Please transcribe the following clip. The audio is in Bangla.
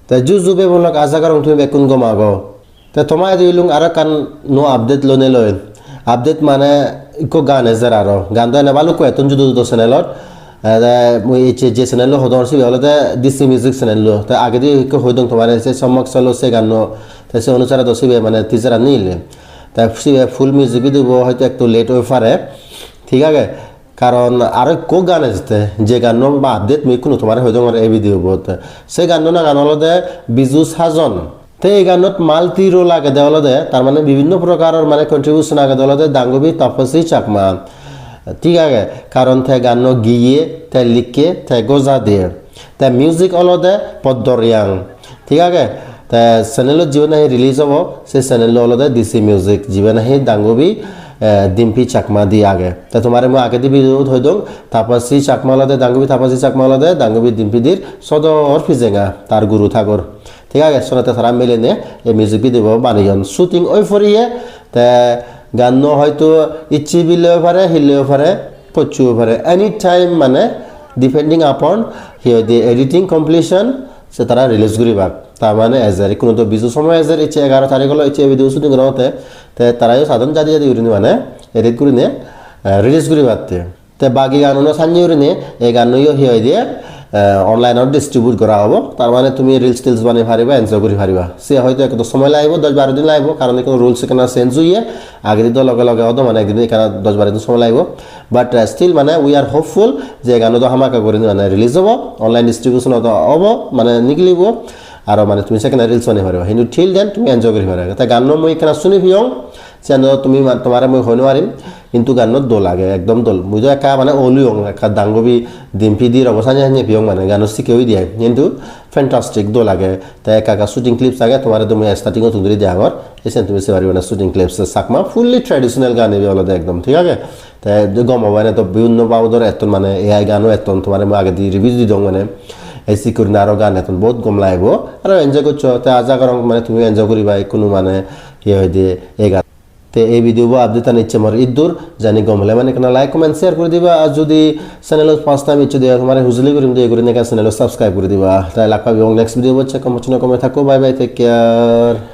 ta juju be bolak azagar ungtu be kun gomago ta tomai dilung arakan no update lone loin update মানে ইকো গান এজার আরো গান তো নেবালো কো এতন জুদু জুদু চ্যানেলত মই এইচে যে চ্যানেল হদরছি হলতে ডিসি মিউজিক চ্যানেল লো তা আগে দি ইকো হইদং তোমার সে সমক চলো সে গান তা সে অনুসারে দসিবে মানে টিজার নিলে তা ফুল মিউজিক দিব হয়তো একটু লেট হয়ে পারে ঠিক আছে কারণ আর কো গান আছে যে গান বা আপডেট মই কোনো তোমার হইদং আর এই ভিডিও বত সে গান না গান হলতে বিজু সাজন তে এই গানত মাল্টি রোল আগে দেওয়া দে তার মানে বিভিন্ন প্রকারের মানে কন্ট্রিবিউশন আগে দেওয়া দে দাঙ্গবি তপসি চাকমা ঠিক আছে কারণ তে গান গিয়ে তে লিখে তে গোজা দিয়ে তে মিউজিক হলো দে পদ্মরিয়াং ঠিক আছে তে চ্যানেলত জীবনে রিলিজ হবো সে চ্যানেল হলো দে ডিসি মিউজিক জীবনে দাঙ্গবি ডিম্পি চাকমা দি আগে তা তোমার মই আগে দি ভিডিও হই দং তাপসি চাকমা হলো দে দাঙ্গবি তাপসি চাকমা হলো দে দাঙ্গবি ডিম্পি দির সদর ফিজেঙ্গা তার গুরু ঠাকুর ঠিক আছে সোনাতে সারা মিলে নে এই মিউজিক ভিডিও বানিয়ন শুটিং ওই ফরিয়ে তে গান হয়তো ইচ্ছি বিলেও পারে হিলেও পারে পচুও পারে এনি টাইম মানে ডিপেন্ডিং আপন হিও দি এডিটিং কমপ্লিশন সে তারা রিলিজ করিবা তার মানে এজারি কোনো তো বিজু সময় এজার ইচ্ছে 11 তারিখ হলো ইচ্ছে ভিডিও শুটিং করতে তে তারাই সাধারণ জাদি জাদি উড়িনি মানে এডিট করে নে রিলিজ করিবাতে তে বাকি গানও সাঞ্জি উড়িনি এই গানও হিও দিয়ে অনলাইনত ডিস্ট্রিবিউট করা হবো তার মানে তুমি রিলস টিলস বানিয়ে পারিবা এনজয় করে পারিবা সে হয়তো একটু সময় লাগবে 10-12 দিন লাগবে কারণ কোনো রুলস এখানে চেঞ্জ হইয়ে আগে দিন লগে লগে হতো মানে একদিন এখানে 10-12 দিন সময় লাগবে বাট স্টিল মানে উই আর হোপফুল যে গানও তো হামাকা করে মানে রিলিজ হবো অনলাইন ডিস্ট্রিবিউশন হবো মানে নিকলিব আর মানে তুমি সেখানে রিলস বানিয়ে পারিবা কিন্তু ঠিক দেন তুমি এনজয় করে পারিবা তা গান মই এখানে শুনি ভিয়ং চেন তুমি তোমার মই হই নোৱাৰিম কিন্তু গানত দোল লাগে একদম দোল মুই তো একা মানে ওলিয়ং একা দাঙ্গবি ডিম্পি দির অবসান জানি ভিয়ং মানে গান শিখেই দিয়ে কিন্তু ফ্যান্টাস্টিক দোল লাগে তা একা শুটিং ক্লিপস আগে তোমার তুমি স্টার্টিংও তুলি দিয়ে আগর এসে তুমি সে পারিবা না শুটিং ক্লিপস সাকমা ফুললি ট্র্যাডিশনাল গান এবি হলো একদম ঠিক আছে তা গম হবে না তো বিভিন্ন বাউদর এতন মানে এআই গানও এতন তোমার মই আগে দি রিভিউ দি দং মানে এসি করি না আরো গান এখন বহুত গম লাগবো আর এনজয় করছো তে আজা করং মানে তুমি এনজয় করিবা কোনো মানে ইয়ে হয়ে দিয়ে এই গান তে এই ভিডিও আপডেট নিচ্ছে আমার ইদুর জানি গম হলে মানে কেন লাইক কমেন্ট শেয়ার করে দিবা আর যদি চ্যানেল ফার্স্ট টাইম ইচ্ছে দিয়ে তোমার হুজলি করিম দিয়ে করে চ্যানেল সাবস্ক্রাইব করে দিবা তাই লাখ পাবি এবং নেক্সট ভিডিও হচ্ছে কমে থাকো বাই বাই টেক কেয়ার